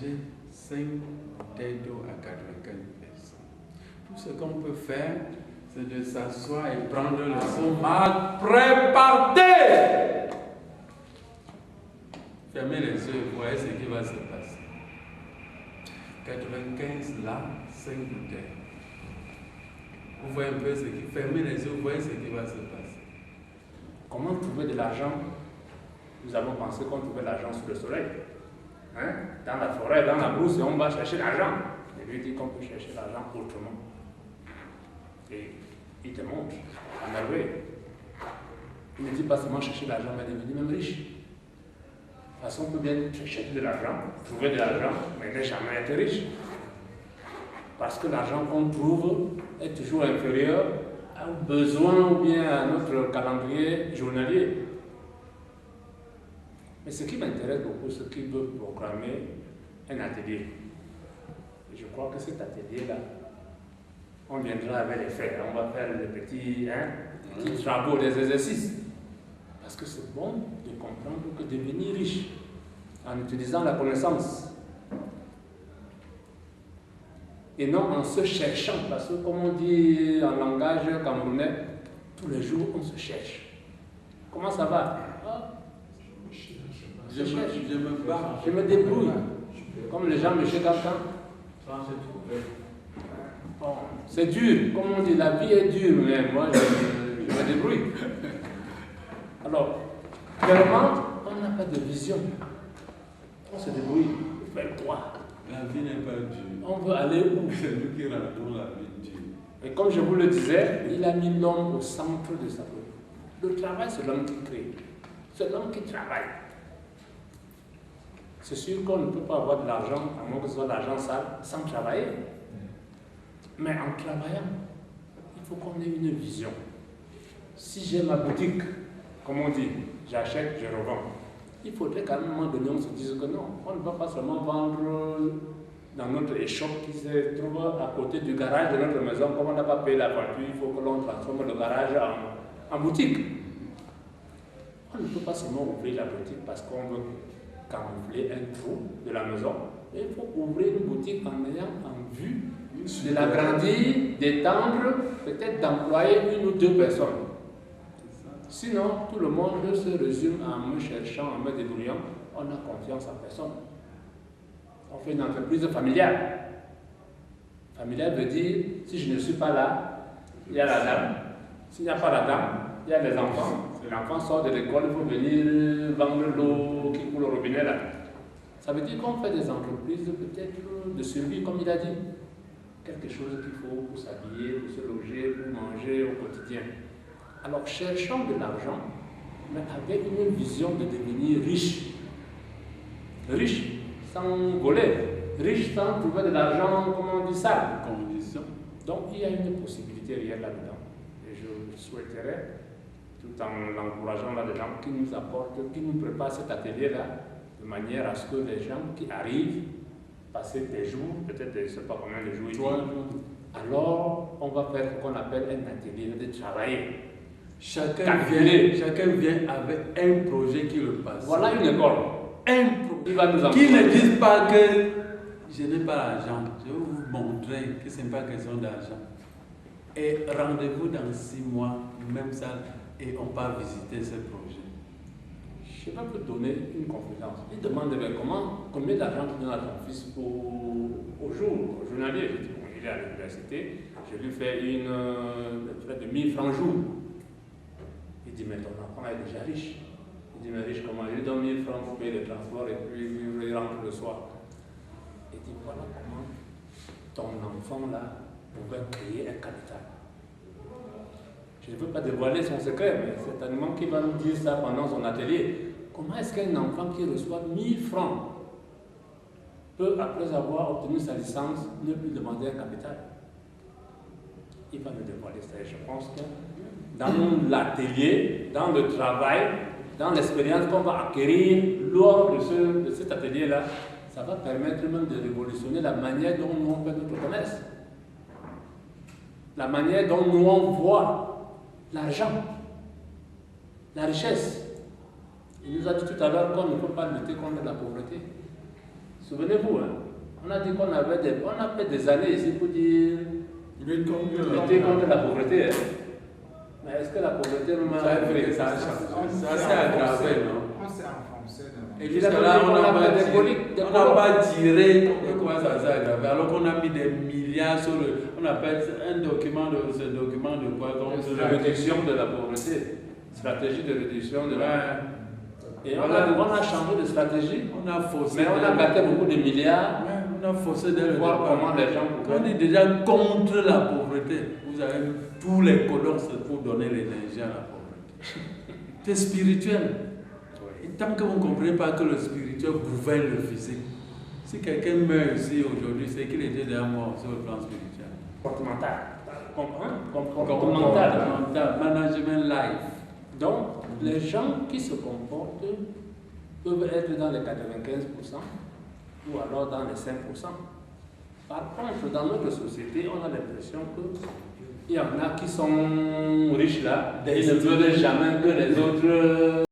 manger 5 bouteilles d'eau à 95 personnes. Tout ce qu'on peut faire, c'est de s'asseoir et prendre le sommeil. Préparez! Fermez les yeux et voyez ce qui va se passer. 95 là, 5 bouteilles. Vous voyez un peu ce qui... Fermez les yeux, vous voyez ce qui va se passer. Comment trouver de l'argent? Nous avons pensé qu'on trouvait l'argent sous le soleil. Hein? Dans la forêt, dans la brousse, et on va chercher l'argent. Et lui dit qu'on peut chercher l'argent autrement. Et il te montre, à merveille. Il ne dit pas seulement chercher l'argent, mais devenir même riche. De toute façon, on peut bien chercher de l'argent, trouver de l'argent, mais ne jamais être riche. Parce que l'argent qu'on trouve est toujours inférieur aux besoins ou bien à notre calendrier journalier. Mais ce qui m'intéresse beaucoup, c'est qu'ils veulent programmer un atelier. Et je crois que cet atelier-là, on viendra avec les faits. On va faire des petits travaux, des exercices. Parce que c'est bon de comprendre que devenir riche en utilisant la connaissance et non en se cherchant, parce que comme on dit en langage camerounais, tous les jours on se cherche. Comment ça va? Je me bats, je me débrouille. Comme les gens me cherchent quand c'est dur, comme on dit, la vie est dure, mais moi je me débrouille. Alors, clairement, on n'a pas de vision. On se débrouille. Faire quoi? La vie n'est pas dure. On veut aller où? C'est nous qui rendons la vie dure. Et comme je vous le disais, il a mis l'homme au centre de sa vie. Le travail, c'est l'homme qui crée. C'est l'homme qui travaille. C'est sûr qu'on ne peut pas avoir de l'argent, à moins que ce soit de l'argent sale, sans travailler. Mais en travaillant, il faut qu'on ait une vision. Si j'ai ma boutique, comme on dit, j'achète, je revends. Il faudrait qu'à un moment donné, on se dise que non, on ne va pas seulement vendre dans notre échoppe qui se trouve à côté du garage de notre maison. Comme on n'a pas payé la voiture, il faut que l'on transforme le garage en boutique. On ne peut pas seulement ouvrir la boutique parce qu'on veut camoufler un trou de la maison. Mais il faut ouvrir une boutique en ayant en vue de l'agrandir, d'étendre, peut-être d'employer 1 ou 2 personnes. Sinon, tout le monde se résume en me cherchant, en me débrouillant. On n'a confiance en personne. On fait une entreprise familiale. Familiale veut dire, si je ne suis pas là, il y a la dame. S'il n'y a pas la dame, il y a les enfants. L'enfant sort de l'école, il faut venir vendre l'eau qui coule au robinet là. Ça veut dire qu'on fait des entreprises peut-être de survie, comme il a dit. Quelque chose qu'il faut pour s'habiller, pour se loger, pour manger au quotidien. Alors cherchons de l'argent, mais avec une vision de devenir riche. Riche sans voler, riche sans trouver de l'argent, comme on dit ça. Condition. Donc il y a une possibilité réelle là-dedans. Et je souhaiterais, tout en l'encourageant là-dedans, qu'il nous apporte, qu'il nous prépare cet atelier-là, de manière à ce que les gens qui arrivent, passer des jours, peut-être je ne sais pas combien de jours, 3 jours. alors on va faire ce qu'on appelle un atelier de travailler. Chacun vient avec un projet qui le passe. Voilà une école. Un projet. Il va nous Qui ne disent pas que je n'ai pas l'argent. Je vais vous montrer que ce n'est pas question d'argent. Et rendez-vous dans 6 mois, même ça, et on va visiter ce projet. Je vais vous donner une confidence. Il demande combien d'argent tu donnes à ton fils au jour, au journalier. Je dis, bon, il est à l'université, je lui fais de 1000 francs jour. Il dit, mais ton enfant est déjà riche. Il dit, mais riche comment? Je lui donne 1000 francs pour payer le transport et puis il rentre le soir. Il dit, voilà comment ton enfant là pouvait créer un capital. Je ne veux pas dévoiler son secret, mais c'est certainement qu'il va nous dire ça pendant son atelier. Comment est-ce qu'un enfant qui reçoit 1000 francs peut, après avoir obtenu sa licence, ne plus demander un capital? Il va nous dévoiler ça. Et je pense que dans l'atelier, dans le travail, dans l'expérience qu'on va acquérir lors de cet atelier-là, ça va permettre même de révolutionner la manière dont nous on fait notre commerce. La manière dont nous on voit l'argent, la richesse. Il nous a dit tout à l'heure qu'on ne peut pas lutter contre la pauvreté. Souvenez-vous, hein, on a dit qu'on avait on a fait des années ici pour dire lutter contre la pauvreté. Hein. Mais est-ce que la pauvreté nous ça s'est aggravé, non? On s'est enfoncé dans Et jusqu'à là, on n'a pas tiré quoi ça s'est aggravé. Alors qu'on a mis des milliards sur on appelle un document de quoi? la réduction de la pauvreté. Stratégie de réduction de la. Et on a changé de stratégie. On a faussé. Mais on a gâté beaucoup de milliards. On a faussé dès le voir départ. comment les gens. On est déjà contre la pauvreté. Vous avez tous les colons pour donner l'énergie à la pauvreté. C'est spirituel. Et tant que vous ne comprenez pas que le spirituel gouverne le physique, si quelqu'un meurt ici aujourd'hui, c'est qu'il était déjà mort sur le plan spirituel. Comportemental. Management life. Donc, les gens qui se comportent peuvent être dans les 95% ou alors dans les 5%. Par contre, dans notre société, on a l'impression qu'il y en a qui sont riches là, ils ne veulent jamais que les autres